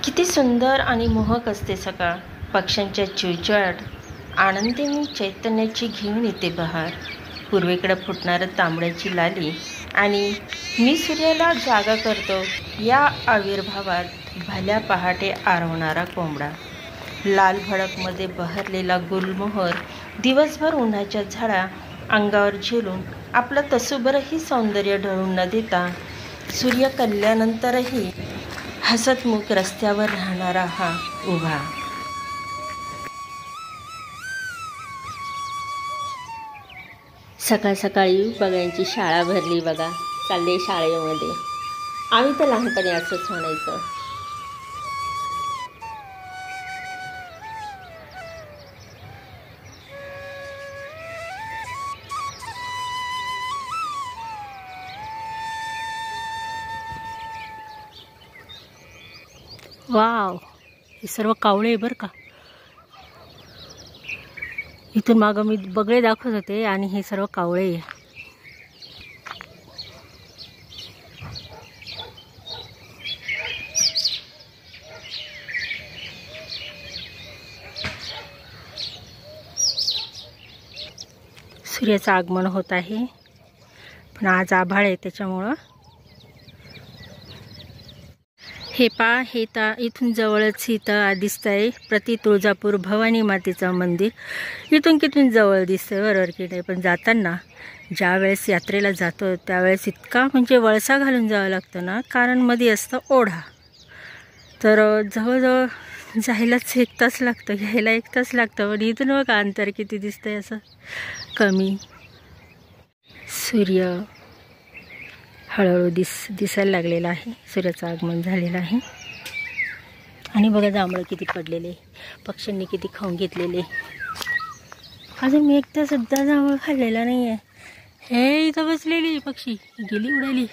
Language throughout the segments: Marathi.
किती सुंदर आणि मोहक असते सकाळ. पक्ष्यांच्या चिवचिवाट आनंदीने चैतन्याची घेऊन येते बहार. पूर्वेकडे फुटणारं तांबड्याची लाली आणि मी सूर्याला जागा करतो या आविर्भावात भल्या पहाटे आरवणारा कोंबडा. लाल भडकमध्ये बहरलेला गुलमोहर दिवसभर उन्हाच्या झाडा अंगावर झेलून आपलं तसूभरही सौंदर्य ढळून न देता सूर्य कल्यानंतरही हसतमुख रस्त्यावर राहणारा हा उभा. सकाळ सकाळी बघायची शाळा भरली बघा. चालले शाळेमध्ये. आम्ही तर लहानपणी असंच म्हणायचं. वाव, हे सर्व कावळे आहे बरं का. इथून मागं मी बगळे दाखवत होते आणि हे सर्व कावळे आहे. सूर्याचं आगमन होत आहे, पण आज आभाळ आहे त्याच्यामुळं. हे हे इथून जवळच इथं दिसत आहे प्रति तुळजापूर भवानी मातेचं मंदिर. इथून किती जवळ दिसतंय बरोबर की नाही. पण जाताना ज्या वेळेस यात्रेला जातो त्यावेळेस इतका म्हणजे वळसा घालून जावं लागतं ना, कारण मध्ये असतं ओढा. तर जवळजवळ जायलाच 1 तास लागतं, घ्यायला 1 तास लागतं. पण इथून बघा अंतर किती दिसतंय असं कमी. सूर्य हळूहळू दिसायला लागलेला आहे. सूर्याचं आगमन झालेलं आहे. आणि बघा जांभळं किती पडलेले, पक्ष्यांनी किती खाऊन घेतलेले. अजून मी एकदा सुद्धा जांभळ खाल्लेला नाही आहे. हे इथं बसलेली पक्षी गेली उडाली,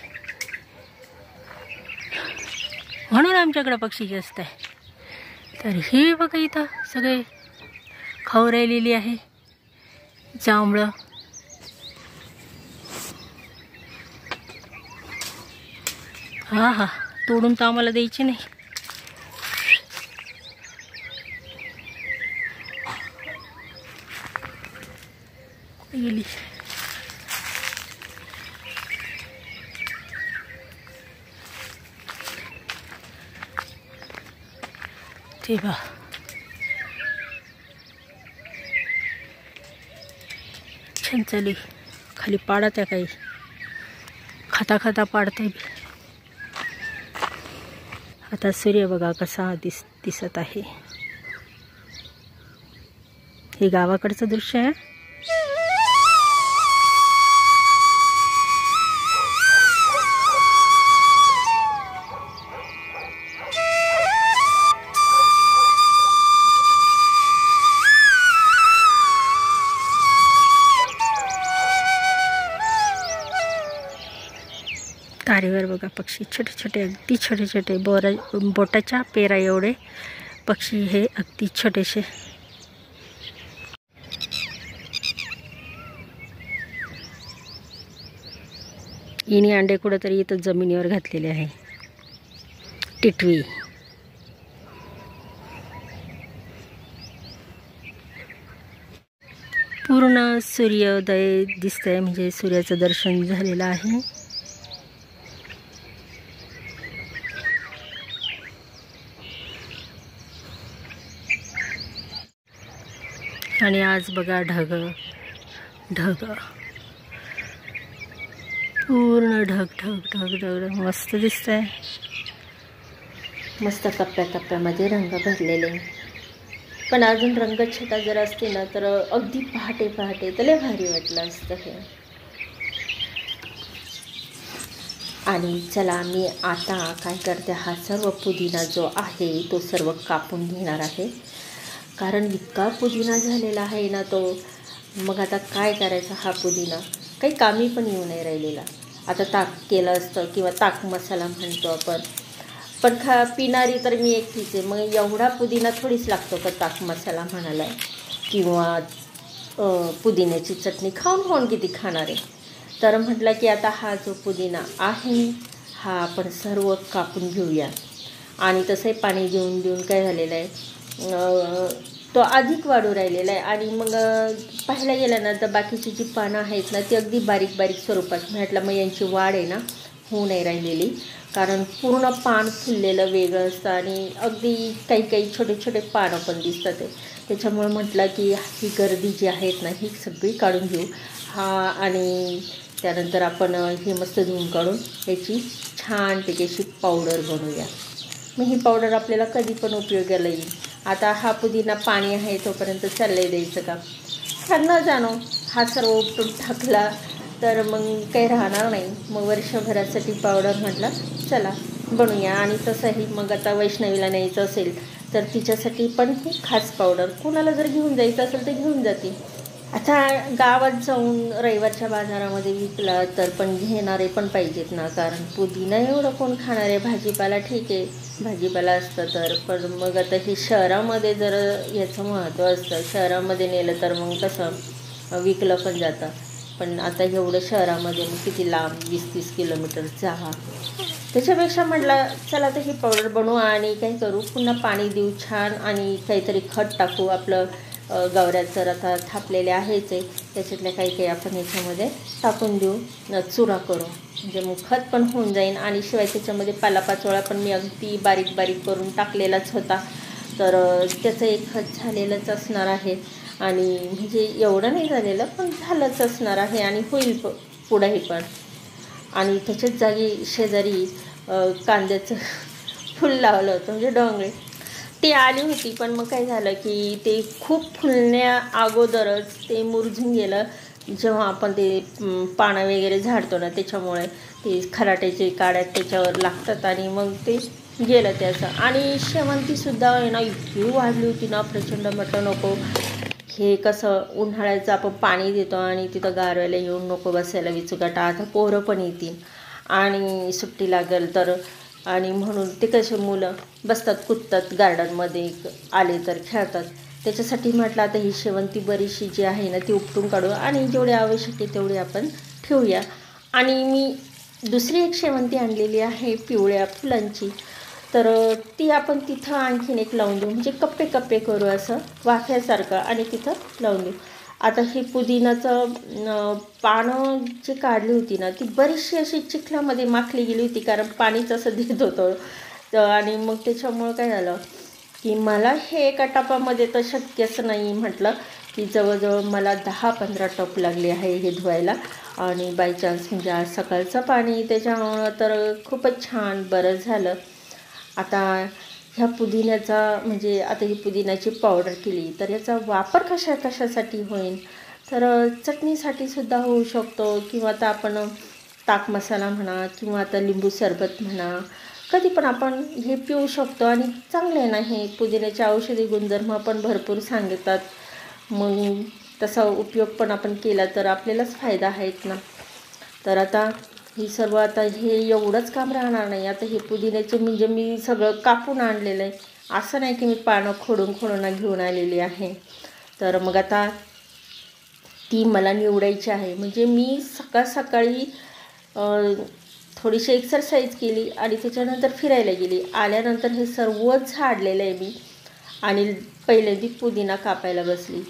म्हणून आमच्याकडं पक्षी जास्त आहे. तर हे बघा इथं सगळे खाऊ राहिलेली आहे जांभळं. हा, तोडून तर आम्हाला द्यायचे नाही. गेली ते बा. छान चाली खाली पाडत आहे, काही खाता खाता पाडते. आता सूर्य बघा कसा दिसत आहे. हे गावाकडचं दृश्य आहे. तारेवर बघा पक्षी छोटे छोटे, अगदी छोटे छोटे, बोटाच्या पेरा एवढे पक्षी, हे अगदी छोटेसे. हिने अंडे कुठंतरी इथं जमिनीवर घातलेले आहे. टिटवी. पूर्ण सूर्योदय दिसतंय, म्हणजे सूर्याचं दर्शन झालेलं आहे. आणि आज बघा ढग पूर्ण ढग मस्त दिसतंय. मस्त कप्प्या कप्प्यामध्ये रंग भरलेले. पण अजून रंगछटा जर असते ना तर अगदी पहाटे पहाटे तर लय भारी वाटलं असतं हे. आणि चला मी आता काय करते, हा सर्व पुदिना जो आहे तो सर्व कापून घेणार आहे. कारण इतका पुदिना झालेला आहे ना तो. मग आता काय करायचं, हा पुदिना काही कामी पण येऊ नाही राहिलेला. आता ताक केलं असतं किंवा ताक मसाला म्हणतो आपण, पण पिणारी तर मी एकटीच आहे. मग एवढा पुदिना थोडीच लागतो का ताक मसाला म्हणाला, किंवा पुदिन्याची चटणी खाऊन किती खाणार आहे. तर म्हटलं की आता हा जो पुदिना आहे हा आपण सर्व कापून घेऊया. आणि तसंही पाणी देऊन देऊन काय झालेलं आहे, तो अधिक वाढू राहिलेला आहे. आणि मग पाहायला गेलं ना तर बाकीची जी पानं आहेत ना ती अगदी बारीक बारीक स्वरूपात, म्हटलं मग यांची वाढ आहे ना होऊ नाही राहिलेली, कारण पूर्ण पान फुललेलं वेगळं असतं आणि अगदी काही काही छोटे छोटे पानं पण दिसतात आहे. त्याच्यामुळे म्हटलं की ही गर्दी जी आहेत ना ही सगळी काढून घेऊ आणि त्यानंतर आपण हे मस्त धुवून काढून याची छानपैकी अशी पावडर बनवूया. मग ही पावडर आपल्याला कधी पण उपयोगाला येईल. आता हा पुदिना पाणी आहे तोपर्यंत चाललंय द्यायचं का, न जाणो हा सर्व उपटून टाकला तर मग काही राहणार नाही. मग वर्षभरासाठी पावडर म्हटलं चला बनवूया. आणि तसंही मग आता वैष्णवीला न्यायचं असेल तर तिच्यासाठी पण ही खास पावडर, कोणाला जर घेऊन जायचं असेल तर घेऊन जाते. आता गावात जाऊन रविवारच्या बाजारामध्ये विकला तर पण घेणारे पण पाहिजेत ना, कारण पुदिना एवढं कोण खाणार आहे. भाजीपाला ठीक आहे, भाजीपाला असतं तर, पण मग आता हे शहरामध्ये जर याचं महत्त्व असतं, शहरामध्ये नेलं तर मग कसं विकलं पण जातं. पण आता एवढं शहरामध्ये मग किती लांब 20-30 किलोमीटर जावा, त्याच्यापेक्षा म्हटलं चला तर ही पावडर बनवू आणि काय करू, पुन्हा पाणी देऊ छान आणि काहीतरी खत टाकू. आपलं गवऱ्यात तर आता थापलेले आहेच आहे, त्याच्यातल्या काही काही आपण याच्यामध्ये टाकून देऊ, चुरा करू, म्हणजे मग खत पण होऊन जाईल. आणि शिवाय त्याच्यामध्ये पालापाचोळा पण मी अगदी बारीक बारीक करून टाकलेलाच होता, तर त्याचं एक खत झालेलंच असणार आहे. आणि म्हणजे एवढं नाही झालेलं पण झालंच असणार आहे आणि होईल पुढंही पण. आणि त्याच्याच जागी शेजारी कांद्याचं फुल लावलं होतं, म्हणजे डोंगळे, ती आली होती. पण मग काय झालं की ते खूप फुलण्या अगोदरच ते मुरझून गेलं, जेव्हा आपण ते पानं वगैरे झाडतो ना, त्याच्यामुळे ते खराट्याचे काड्यात त्याच्यावर लागतात आणि मग ते गेलं त्याचं. आणि शेवंतीसुद्धा आहे ना इतकी वाढली होती ना प्रचंड, म्हटलं नको, हे कसं उन्हाळ्याचं आपण पाणी देतो आणि तिथं गारव्याला येऊन नको बसायला विचुकाटा, आता पोरं पण येतील आणि सुट्टी लागेल तर, आणि म्हणून ते कसे मुलं बसतात कुदतात गार्डनमध्ये, आले तर खेळतात. त्याच्यासाठी म्हटलं आता ही शेवंती बरीचशी जी आहे ना ती उपटून काढू आणि जेवढी आवश्यक आहे तेवढी आपण ठेवूया. आणि मी दुसरी एक शेवंती आणलेली आहे पिवळ्या फुलांची, तर ती आपण तिथं आणखीन एक लावून देऊ, म्हणजे कप्पे कप्पे करू असं वाफ्यासारखं आणि तिथं लावून देऊ. आता ही पुदिनाचं पानं जी काढली होती ना ती बरीचशी अशी चिखलामध्ये माखली गेली होती, कारण पाणीच असं देत होतं. आणि मग त्याच्यामुळं काय झालं की मला हे एका टपामध्ये तर शक्यच नाही, म्हटलं की जवळजवळ मला 10-15 टप लागले आहे हे धुवायला. आणि बाय चान्स म्हणजे आज सकाळचं पाणी त्याच्यामुळं तर खूपच छान बरं झालं. आता ह्या पुदिन्याचा म्हणजे आता ही पुदिन्याची पावडर केली तर याचा वापर कशासाठी होईल, तर चटणीसाठी सुद्धा होऊ शकतो, किंवा आता आपण ताक मसाला म्हणा किंवा आता लिंबू सरबत म्हणा, कधी पण आपण हे पिऊ शकतो. आणि चांगले आहे ना हे पुदिन्याचे औषधी गुणधर्म पण भरपूर सांगतात, मग तसा उपयोग पण आपण केला तर आपल्यालाच फायदा आहेत ना. तर आता ही सर्व आता हे एवढंच काम राहणार नाही. आता हे पुदिन्याचे म्हणजे मी सगळं कापून आणलेलं आहे, असं नाही की मी पानं खोडून घेऊन आलेली आहे. तर मग आता ती मला निवडायची आहे. म्हणजे मी सकाळी थोडीशी एक्सरसाइज केली आणि त्याच्यानंतर फिरायला गेली, आल्यानंतर हे सर्वच झाडलेलं आहे मी आणि पहिल्यांदा पुदिना कापायला बसली.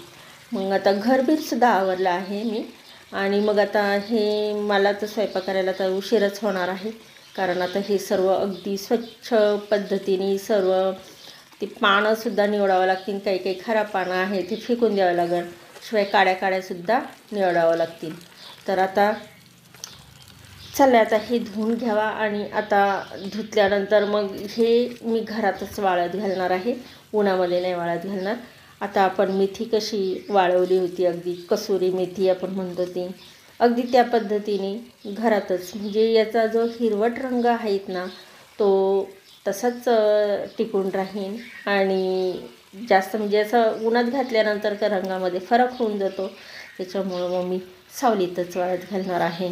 मग आता घरबीरसुद्धा आवरलं आहे मी. आणि मग आता हे मला तर स्वयंपाक करायला तर उशीरच होणार आहे, कारण आता हे सर्व अगदी स्वच्छ पद्धतीने सर्व ती पानंसुद्धा निवडावं लागतील, काही काही खराब पानं आहे ते फेकून द्यावं लागेल, शिवाय काड्यासुद्धा निवडावं लागतील. तर आता चाललं आता हे धुवून घ्यावा आणि आता धुतल्यानंतर मग हे मी घरातच वाळत घालणार आहे, उन्हामध्ये नाही वाळत घालणार. आता आपण मेथी कशी वाळवली होती, अगदी कसुरी मेथी आपण म्हणतो ती, अगदी त्या पद्धतीने घरातच, म्हणजे याचा जो हिरवट रंग आहेत ना तो तसाच टिकून राहील आणि जास्त म्हणजे असं उन्हात घातल्यानंतर त्या रंगामध्ये फरक होऊन जातो. त्याच्यामुळं मग मी सावलीतच वाळत घालणार आहे.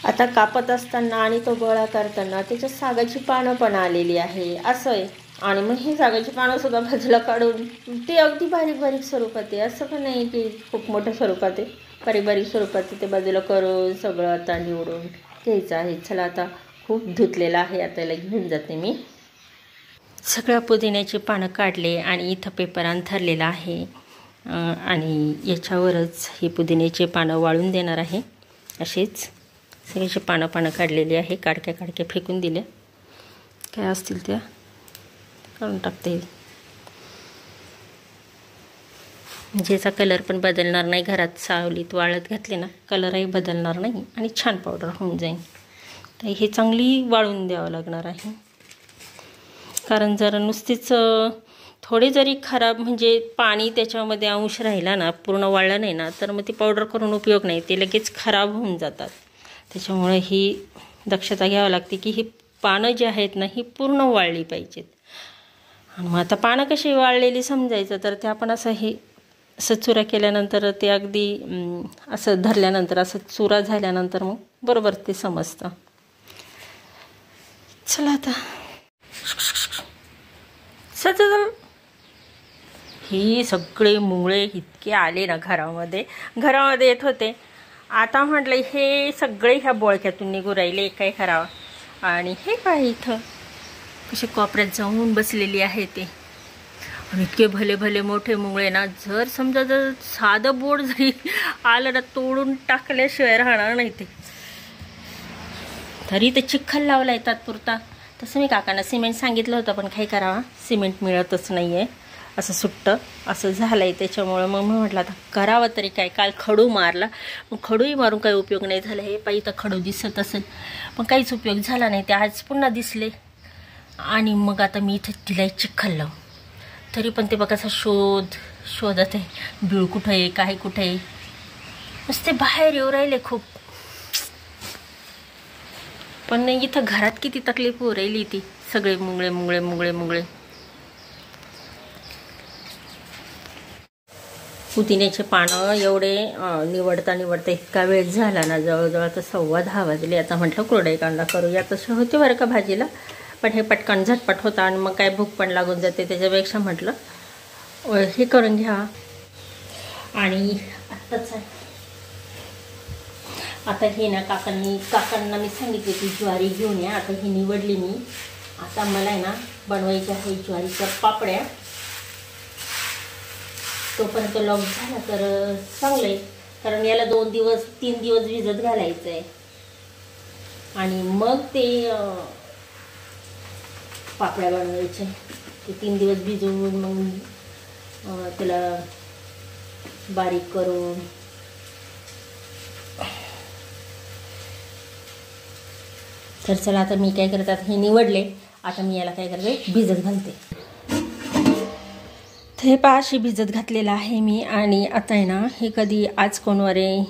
आता कापत असताना आणि तो गोळा करताना त्याच्यात सागाची पानं पण आलेली आहे, असं आहे. आणि मग ही जागाची पानंसुद्धा बाजूला काढून ते अगदी बारीक बारीक स्वरूपात आहे, असं पण नाही की खूप मोठ्या स्वरूपात आहे, बारीक बारीक स्वरूपात ते बाजूला करून सगळं आता निवडून घ्यायचं आहे. चला आता खूप धुतलेलं आहे, आता याला घेऊन जाते मी. सगळ्या पुदिन्याची पानं काढले आणि इथं पेपर अंथरलेला आहे आणि याच्यावरच ही पुदिन्याची पानं वाळून देणार आहे. असेच सगळ्याची पानं काढलेली आहे, काडक्या फेकून दिल्या, काय असतील त्या काढून टाकते. म्हणजे याचा कलर पण बदलणार नाही, घरात सावलीत वाळत घातले ना कलरही बदलणार नाही आणि छान पावडर होऊन जाईल. तर हे चांगली वाळून द्यावं लागणार आहे, कारण जर नुसतीच थोडी जरी खराब म्हणजे पाणी त्याच्यामध्ये अंश राहिला ना, पूर्ण वाळलं नाही ना, तर मग ती पावडर करून उपयोग नाही, ते लगेच खराब होऊन जातात. त्याच्यामुळे ही दक्षता घ्यावी लागते की ही पानं जी आहेत ना ही पूर्ण वाळली पाहिजेत. आणि मग आता पानं कशी वाळलेली समजायचं, तर ते आपण असं चुरा केल्यानंतर ते अगदी असं धरल्यानंतर असं चुरा झाल्यानंतर मग बरोबर ते समजतं. चला आता ही सगळे मुंगळे इतके आले ना घरामध्ये येत होते. आता म्हटलं हे सगळे ह्या बोळक्यातून निघू राहिले, काय करावं. आणि हे काय इथं कसे कोपऱ्यात जाऊन बसलेली आहे ते, आणि इतके भले भले मोठे मुंगळे ना, जर समजा जर साधं बोर्ड जरी आलं ना तोडून टाकल्याशिवाय राहणार नाही ते. तरी ते चिखल लावला आहे तात्पुरता. तसं मी काकांना सिमेंट सांगितलं होतं, पण काय करावा, सिमेंट मिळतच नाही आहे, असं सुट्टं असं झालं आहे. त्याच्यामुळं मग मी म्हटलं आता करावं तरी काय. काल खडू मारला, मग खडूही मारून काही उपयोग नाही झाला. हे पाहिजे तर खडू दिसत असेल, पण काहीच उपयोग झाला नाही. ते आज पुन्हा दिसले आणि मग आता मी इथं तिला चिखल लावून, तरी पण ते बघा असं शोधत आहे, बीळ कुठं आहे, काय कुठं आहे, नुसते बाहेर येऊ राहिले खूप. पण इथं घरात किती तकलीफ होऊ राहिली, ती सगळे मुंगळे. पुदिन्याचे पानं एवढे निवडता इतका वेळ झाला ना, जवळजवळ तर 10:15 वाजले. आता म्हटलं कुरडई कांदा करूया. तसे होते बरं का भाजीला, पण हे पटकन झटपट होता आणि मग काय भूक पण लागून जाते, त्याच्यापेक्षा म्हटलं हे करून घ्या. आणि आता हे ना काकांना मी सांगितले की ज्वारी घेऊन या. आता ही निवडली मी. आता मला आहे ना बनवायच्या आहे ज्वारीच्या पापड्या. तोपर्यंत लॉक झाला तर चांगलं आहे, कारण याला 3 दिवस भिजत घालायचं आहे आणि मग ते पापड्या बनवायचे. ते 3 दिवस भिजवून मग त्याला बारीक करून तर चला आता मी काय करते, आता हे निवडले, आता मी याला काय करते भिजत घालते. हे अशी भिजत घातलेलं आहे मी. आणि आता आहे ना हे कधी आज कोणवार आहे,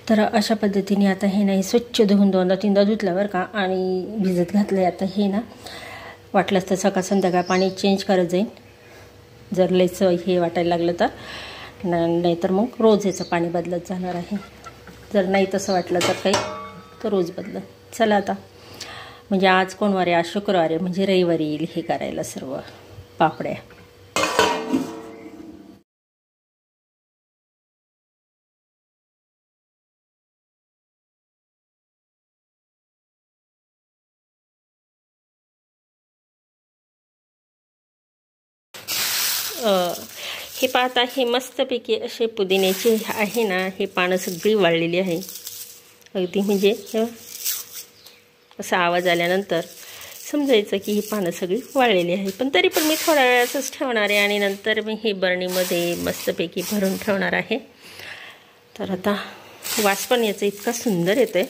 तर अशा पद्धतीने आता हे नाही स्वच्छ धुवून 2-3दा धुतल्यावर का आणि भिजत घातलं आहे. आता हे ना वाटलंच तर सकाळ संध्याकाळ पाणी चेंज करत जाईन, जर लयच हे वाटायला लागलं तर, नाहीतर मग रोज याचं पाणी बदलत जाणार आहे. जर नाही तसं वाटलं तर काही तर रोज बदलत. चला आता म्हणजे आज कोणवार आहे, आज शुक्रवार आहे, म्हणजे रविवारी येईल हे करायला सर्व पापड्या. हे पाहता हे मस्तपैकी असे पुदिन्याचे आहे ना, हे पानं सगळी वाळलेली आहे अगदी. म्हणजे असा आवाज आल्यानंतर समजायचं की ही पानं सगळी वाळलेली आहे. पण तरी पण मी थोड्या वेळाचंच ठेवणार आहे आणि नंतर मी हे बरणीमध्ये मस्तपैकी भरून ठेवणार आहे. तर आता वास पण याचा इतका सुंदर येतो आहे.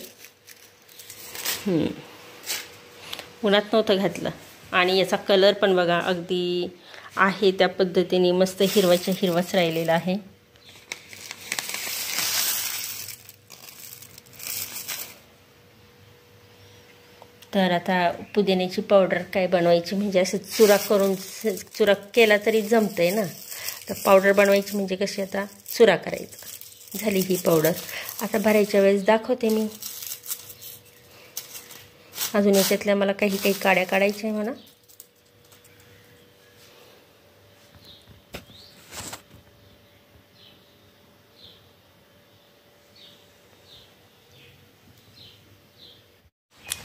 उन्हात नव्हतं घातलं आणि याचा कलर पण बघा अगदी आहे त्या पद्धतीने मस्त हिरवाच्या हिरवाच राहिलेला आहे. तर आता पुदिन्याची पावडर काय बनवायची म्हणजे असं चुरा केला तरी जमतंय ना. तर पावडर बनवायची म्हणजे कशी, आता चुरा करायचा. झाली ही पावडर. आता भरायच्या वेळेस दाखवते मी. अजून याच्यातल्या मला काही काड्या काढायच्या आहे म्हणा.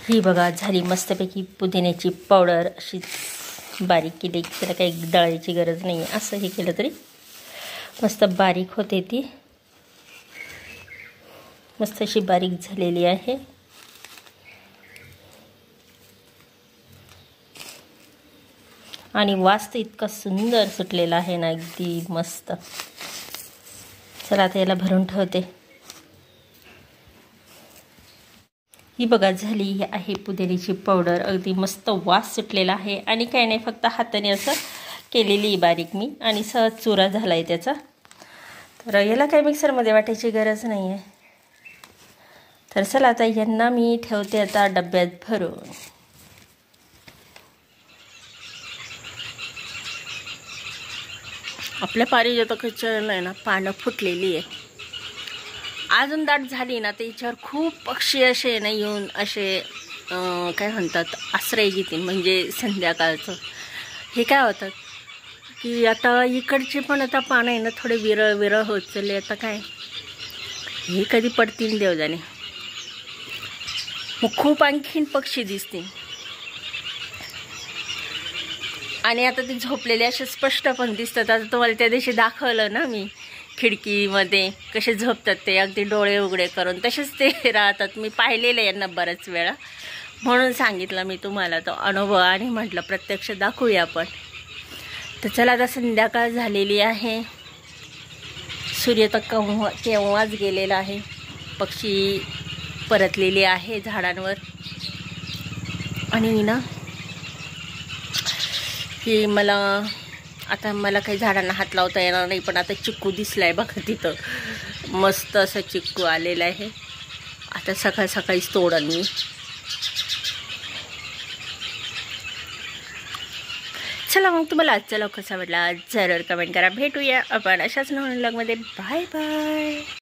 ही बघा झाली मस्तपैकी पुदिन्याची पावडर. अशी बारीक केली, त्याला काही दळायची गरज नाही आहे. असं हे केलं तरी मस्त बारीक होते ती. मस्त अशी बारीक झालेली आहे. आणि वास तर इतका सुंदर सुटलेला आहे ना, अगदी मस्त. चला आता याला भरून ठेवते. ही बघा झाली ही आहे पुदिन्याची पावडर. अगदी मस्त वास सुटलेला आहे. आणि काही नाही, फक्त हाताने असं केलेली बारीक मी, आणि सहज चुरा झाला आहे त्याचा. तर याला काही मिक्सरमध्ये वाटायची गरज नाही आहे. तर चला आता यांना मी ठेवते आता डब्यात भरून. आपल्या पारिजातकाच्या आहे ना पानं फुटलेली आहे. अजून दाट झाली ना तर याच्यावर खूप पक्षी असे ना येऊन असे काय म्हणतात आश्रय घेतील. म्हणजे संध्याकाळचं हे काय होतात की आता इकडचे पण आता पानं आहे ना थोडे विरळ विरळ होत चालले. आता काय हे कधी पडतील देव जाणे. मग खूप आणखीन पक्षी दिसतील. आणि आता ते झोपलेले असे स्पष्ट पण दिसतात. आता तुम्हाला त्या दिवशी दाखवलं ना मी खिडकीमध्ये कसे झोपतात ते, अगदी डोळे उघडे करून तसेच ते राहतात. मी पाहिलेलं यांना बऱ्याच वेळा, म्हणून सांगितलं मी तुम्हाला तो अनुभव. आणि म्हटलं प्रत्यक्ष दाखवूया आपण. तर चला आता संध्याकाळ झालेली आहे. सूर्य तर केव्हाच गेलेला आहे. पक्षी परतलेले आहे झाडांवर. आणि ना की मला काही झाडांना हात लावता येणार नाही. पण आता चिक्कू दिसलाय बघा तिथं, मस्त असं चिक्कू आलेलं आहे. आता सकाळीच तोडन मी. चला मग तुम्हाला आजचा व्लॉग कसा वाटला जरूर कमेंट करा. भेटूया आपण अशाच नवीन व्लॉगमध्ये. Bye bye.